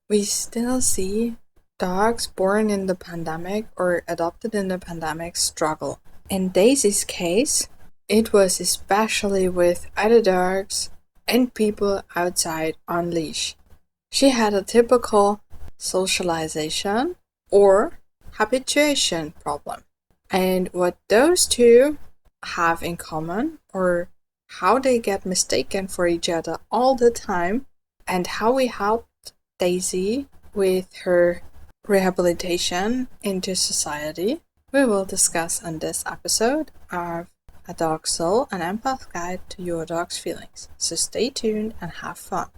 We still see dogs born in the pandemic or adopted in the pandemic struggle. In Daisy's case, it was especially with other dogs and people outside on leash. She had a typical socialization or habituation problem. And what those two have in common, or how they get mistaken for each other all the time, and how we helped Daisy with her rehabilitation into society, we will discuss in this episode of A Dog's Soul, an empath guide to your dog's feelings. So stay tuned and have fun.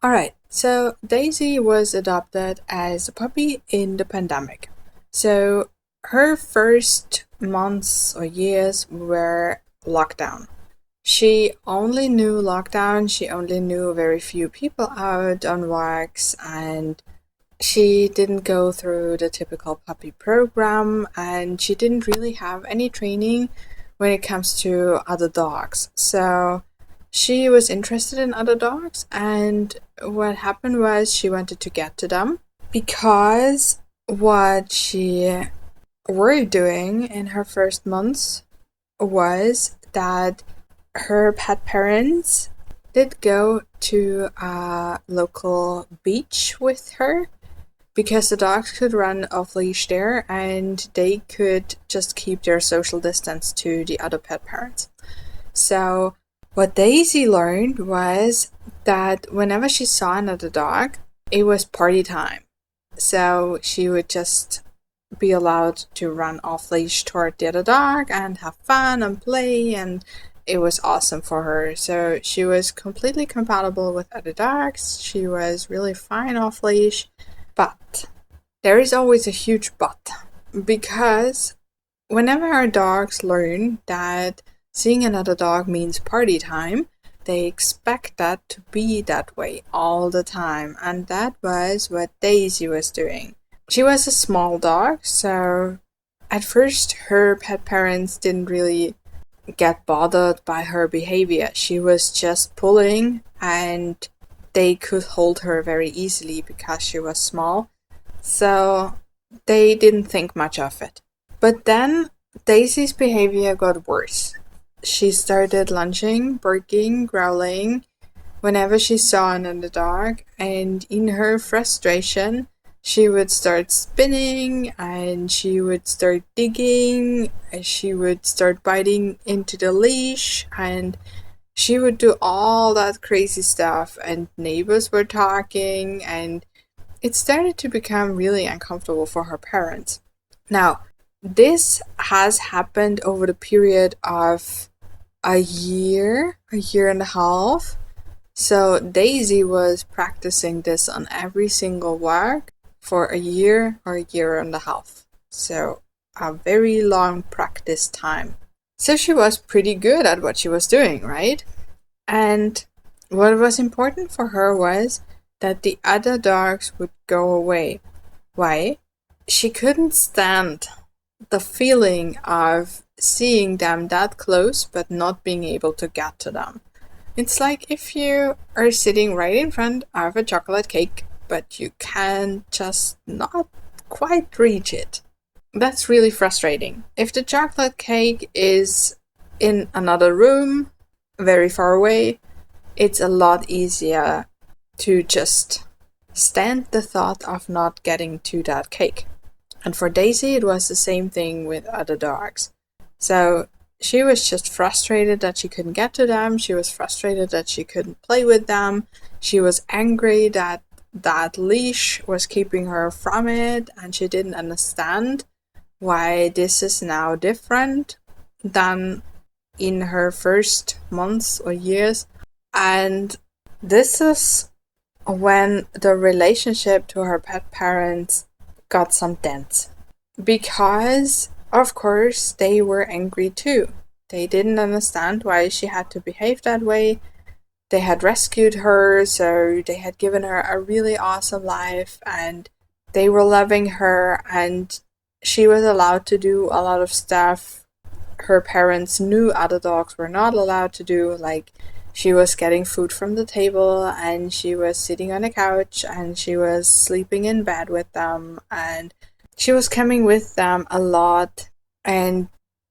Alright, so Daisy was adopted as a puppy in the pandemic. So her first months or years were lockdown. She only knew lockdown, she only knew very few people out on walks, and she didn't go through the typical puppy program, and she didn't really have any training when it comes to other dogs. So she was interested in other dogs, and what happened was she wanted to get to them because what she were doing in her first months was that her pet parents did go to a local beach with her because the dogs could run off leash there and they could just keep their social distance to the other pet parents. So what Daisy learned was that whenever she saw another dog, it was party time. So she would just be allowed to run off leash toward the other dog and have fun and play, and it was awesome for her. So she was completely compatible with other dogs. She was really fine off leash. But there is always a huge but, because whenever our dogs learn that seeing another dog means party time, they expect that to be that way all the time. And that was what Daisy was doing. She was a small dog, so at first her pet parents didn't really get bothered by her behavior. She was just pulling and they could hold her very easily because she was small. So they didn't think much of it. But then Daisy's behavior got worse. She started lunging, barking, growling whenever she saw another dog, and in her frustration, she would start spinning and she would start digging, and she would start biting into the leash, and she would do all that crazy stuff, and neighbors were talking, and it started to become really uncomfortable for her parents. Now, this has happened over the period of a year and a half. So Daisy was practicing this on every single walk for a year or a year and a half. So a very long practice time. So she was pretty good at what she was doing, right? And what was important for her was that the other dogs would go away. Why? She couldn't stand the feeling of seeing them that close but not being able to get to them. It's like if you are sitting right in front of a chocolate cake, but you can just not quite reach it. That's really frustrating. If the chocolate cake is in another room, very far away, it's a lot easier to just stand the thought of not getting to that cake. And for Daisy, it was the same thing with other dogs. So she was just frustrated that she couldn't get to them. She was frustrated that she couldn't play with them. She was angry that that leash was keeping her from it, and she didn't understand why this is now different than in her first months or years. And this is when the relationship to her pet parents got some dents. Because, of course, they were angry too. They didn't understand why she had to behave that way. They had rescued her, so they had given her a really awesome life, and they were loving her, and she was allowed to do a lot of stuff her parents knew other dogs were not allowed to do. Like, she was getting food from the table, and she was sitting on a couch, and she was sleeping in bed with them, and she was coming with them a lot and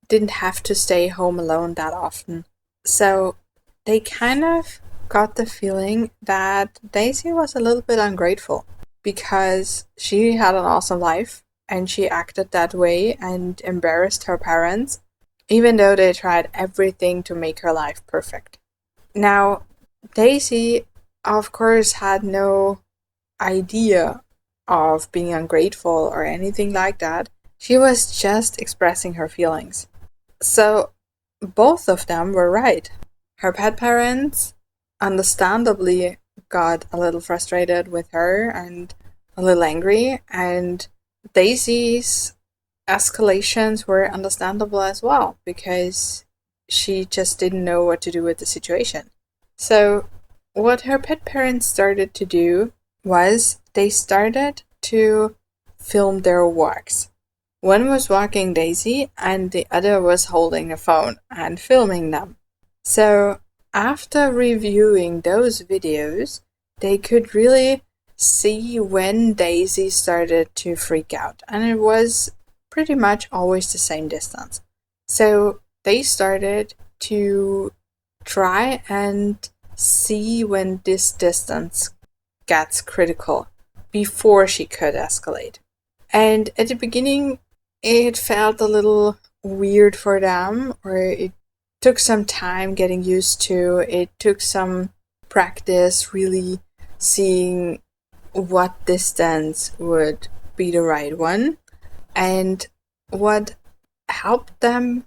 didn't have to stay home alone that often. So they kind of got the feeling that Daisy was a little bit ungrateful because she had an awesome life and she acted that way and embarrassed her parents, even though they tried everything to make her life perfect. Now, Daisy, of course, had no idea of being ungrateful or anything like that. She was just expressing her feelings. So, both of them were right. Her pet parents understandably got a little frustrated with her and a little angry, and Daisy's escalations were understandable as well because she just didn't know what to do with the situation. So, what her pet parents started to do was they started to film their walks. One was walking Daisy, and the other was holding a phone and filming them. So, after reviewing those videos, they could really see when Daisy started to freak out, and it was pretty much always the same distance. So, they started to try and see when this distance gets critical before she could escalate. And at the beginning, it felt a little weird for them, or it took some time getting used to. It took some practice really seeing what distance would be the right one. And what helped them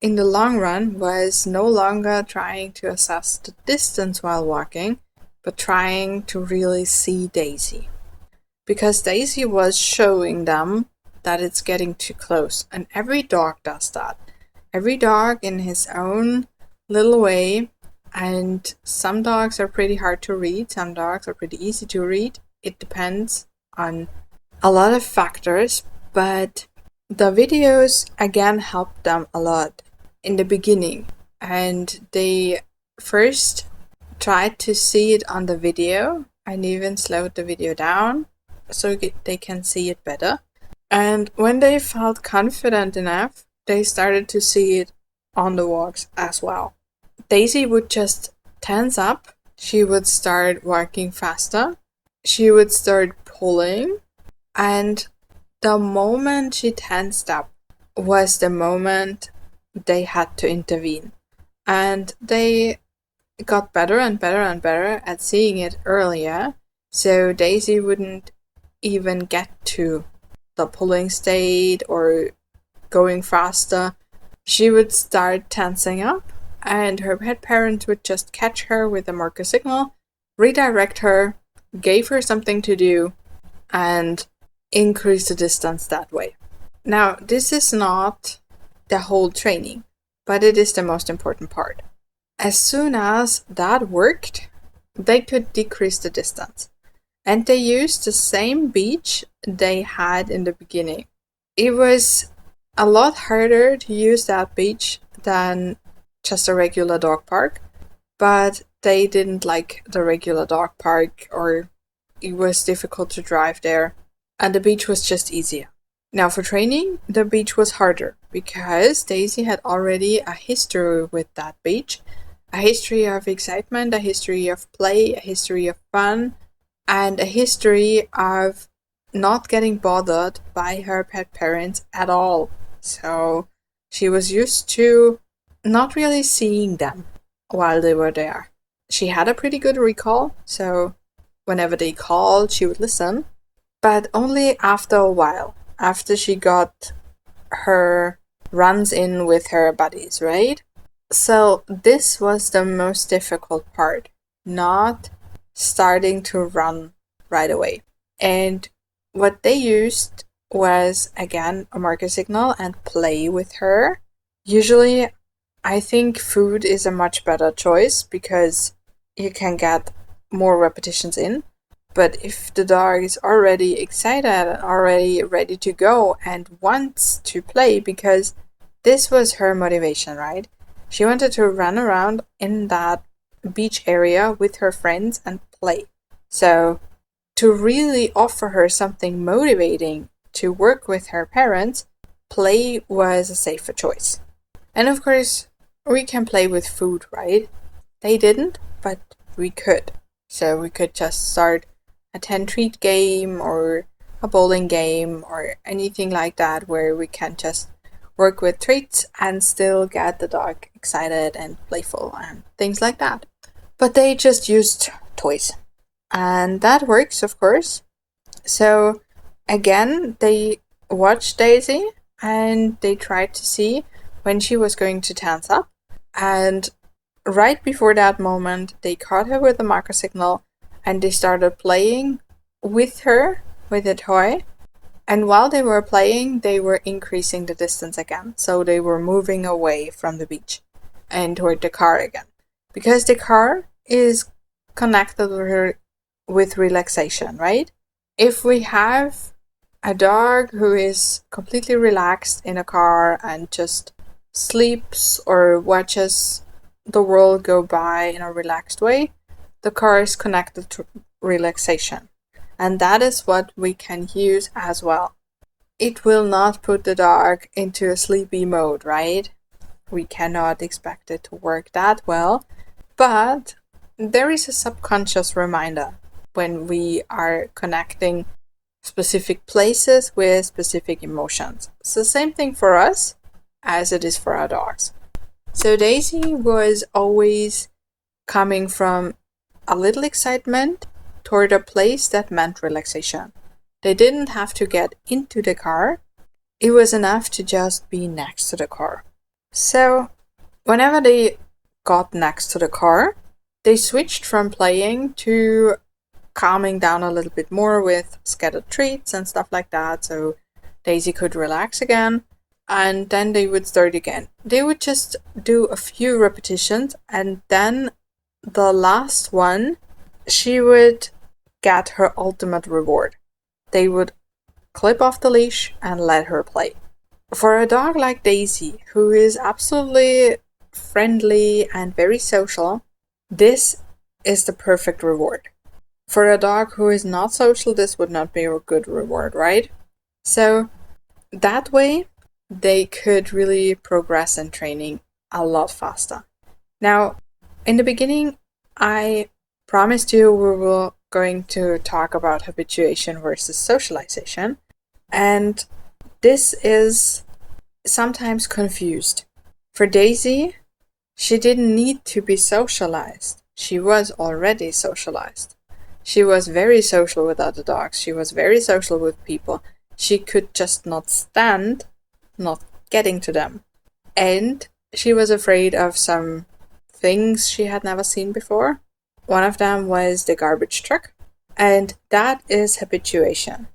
in the long run was no longer trying to assess the distance while walking, but trying to really see Daisy. Because Daisy was showing them that it's getting too close. And every dog does that. Every dog in his own little way. And some dogs are pretty hard to read. Some dogs are pretty easy to read. It depends on a lot of factors. But the videos, again, helped them a lot in the beginning. And they first tried to see it on the video and even slowed the video down so they can see it better. And when they felt confident enough, they started to see it on the walks as well. Daisy would just tense up. She would start walking faster. She would start pulling. And the moment she tensed up was the moment they had to intervene. And they got better and better and better at seeing it earlier. So Daisy wouldn't even get to the pulling state or going faster. She would start tensing up, and her pet parents would just catch her with a marker signal, redirect her, gave her something to do, and increase the distance that way. Now, this is not the whole training, but it is the most important part. As soon as that worked, they could decrease the distance. And they used the same beach they had in the beginning. It was a lot harder to use that beach than just a regular dog park, but they didn't like the regular dog park, or it was difficult to drive there, and the beach was just easier. Now for training, the beach was harder because Daisy had already a history with that beach, a history of excitement, a history of play, a history of fun, and a history of not getting bothered by her pet parents at all. So she was used to not really seeing them while they were there. She had a pretty good recall, so whenever they called, she would listen, but only after a while, after she got her runs in with her buddies, right? So this was the most difficult part, not starting to run right away. And what they used was, again, a marker signal and play with her. Usually, I think food is a much better choice because you can get more repetitions in. But if the dog is already excited and already ready to go and wants to play, because this was her motivation, right? She wanted to run around in that beach area with her friends and play. So, to really offer her something motivating to work with her parents, play was a safer choice. And of course, we can play with food, right? They didn't, but we could. So we could just start a 10 treat game or a bowling game or anything like that where we can just work with treats and still get the dog excited and playful and things like that. But they just used toys. And that works, of course. So again, they watched Daisy and they tried to see when she was going to tense up. And right before that moment, they caught her with a marker signal and they started playing with her with a toy. And while they were playing, they were increasing the distance again. So they were moving away from the beach and toward the car again. Because the car is connected with relaxation, right? If we have a dog who is completely relaxed in a car and just sleeps or watches the world go by in a relaxed way, the car is connected to relaxation. And that is what we can use as well. It will not put the dog into a sleepy mode, right? We cannot expect it to work that well, but there is a subconscious reminder when we are connecting specific places with specific emotions. It's the same thing for us as it is for our dogs. So Daisy was always coming from a little excitement toward a place that meant relaxation. They didn't have to get into the car. It was enough to just be next to the car. So whenever they got next to the car, they switched from playing to calming down a little bit more with scattered treats and stuff like that, so Daisy could relax again, and then they would start again. They would just do a few repetitions, and then the last one, she would get her ultimate reward. They would clip off the leash and let her play. For a dog like Daisy, who is absolutely friendly and very social, this is the perfect reward. For a dog who is not social, this would not be a good reward, right? So that way, they could really progress in training a lot faster. Now, in the beginning, I promised you we were going to talk about habituation versus socialization, and this is sometimes confused. For Daisy, she didn't need to be socialized. She was already socialized. She was very social with other dogs. She was very social with people. She could just not stand not getting to them. And she was afraid of some things she had never seen before. One of them was the garbage truck. And that is habituation.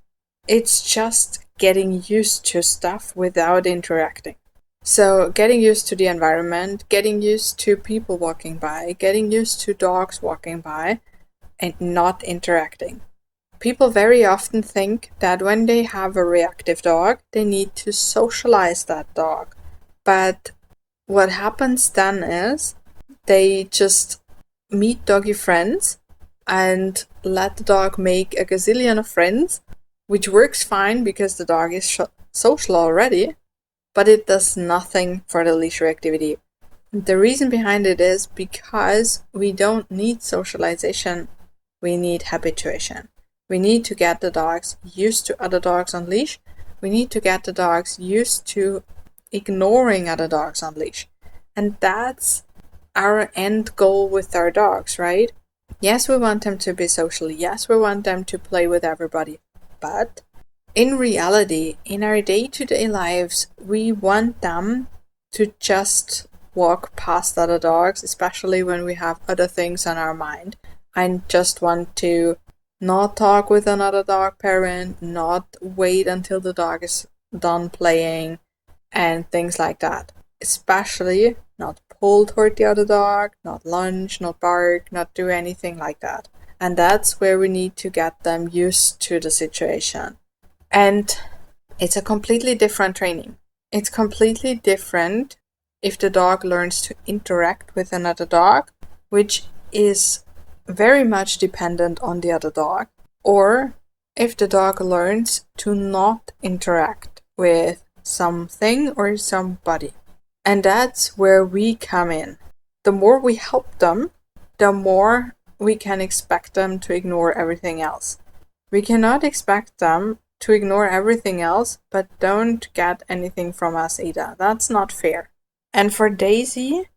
It's just getting used to stuff without interacting. So getting used to the environment, getting used to people walking by, getting used to dogs walking by, and not interacting. People very often think that when they have a reactive dog, they need to socialize that dog. But what happens then is they just meet doggy friends and let the dog make a gazillion of friends, which works fine because the dog is social already, but it does nothing for the leash reactivity. The reason behind it is because we don't need socialization, we need habituation. We need to get the dogs used to other dogs on leash. We need to get the dogs used to ignoring other dogs on leash. And that's our end goal with our dogs, right? Yes, we want them to be social. Yes, we want them to play with everybody. But in reality, in our day-to-day lives, we want them to just walk past other dogs, especially when we have other things on our mind, and just want to not talk with another dog parent, not wait until the dog is done playing, and things like that. Especially not pull toward the other dog, not lunge, not bark, not do anything like that. And that's where we need to get them used to the situation. And it's a completely different training. It's completely different if the dog learns to interact with another dog, which is very much dependent on the other dog, or if the dog learns to not interact with something or somebody. And that's where we come in. The more we help them, the more we can expect them to ignore everything else. We cannot expect them to ignore everything else, but don't get anything from us either. That's not fair. And for Daisy,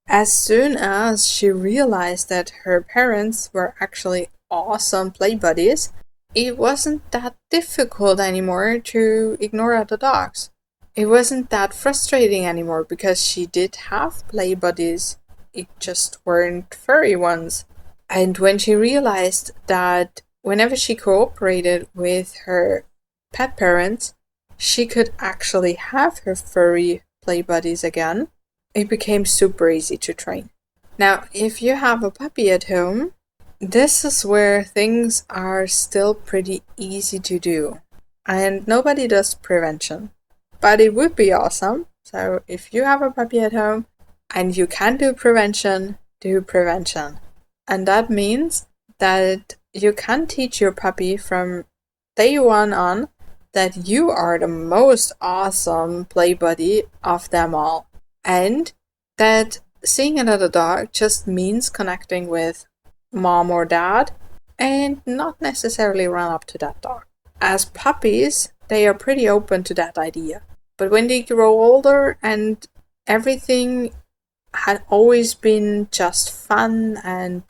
as soon as she realized that her parents were actually awesome play buddies, it wasn't that difficult anymore to ignore other dogs. It wasn't that frustrating anymore because she did have play buddies, it just weren't furry ones. And when she realized that whenever she cooperated with her pet parents, she could actually have her furry play buddies again, it became super easy to train. Now, if you have a puppy at home, this is where things are still pretty easy to do. And nobody does prevention. But it would be awesome. So if you have a puppy at home and you can do prevention, do prevention. And that means that you can teach your puppy from day one on that you are the most awesome play buddy of them all. And that seeing another dog just means connecting with mom or dad and not necessarily run up to that dog. As puppies, they are pretty open to that idea. But when they grow older and everything had always been just fun and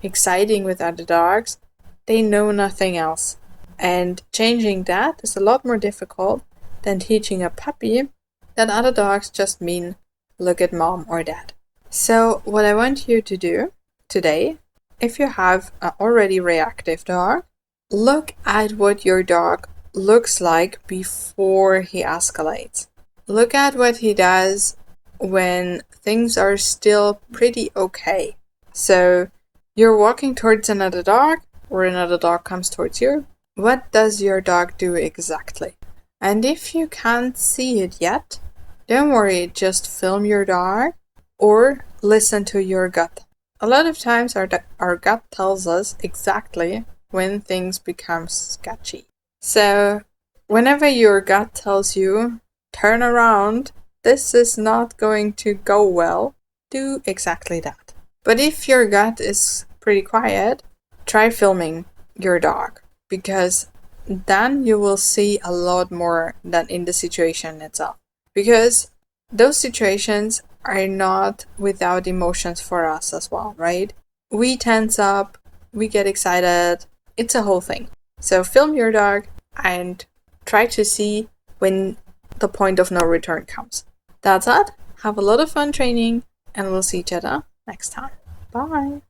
exciting with other dogs, they know nothing else. And changing that is a lot more difficult than teaching a puppy that other dogs just mean look at mom or dad. So what I want you to do today, if you have an already reactive dog, look at what your dog looks like before he escalates. Look at what he does when things are still pretty okay. So you're walking towards another dog, or another dog comes towards you. What does your dog do exactly? And if you can't see it yet, don't worry, just film your dog or listen to your gut. A lot of times our gut tells us exactly when things become sketchy. So whenever your gut tells you, turn around, this is not going to go well, do exactly that. But if your gut is pretty quiet, try filming your dog, because then you will see a lot more than in the situation itself. Because those situations are not without emotions for us as well, right? We tense up, we get excited, it's a whole thing. So film your dog and try to see when the point of no return comes. That's it. Have a lot of fun training, and we'll see each other next time. Bye.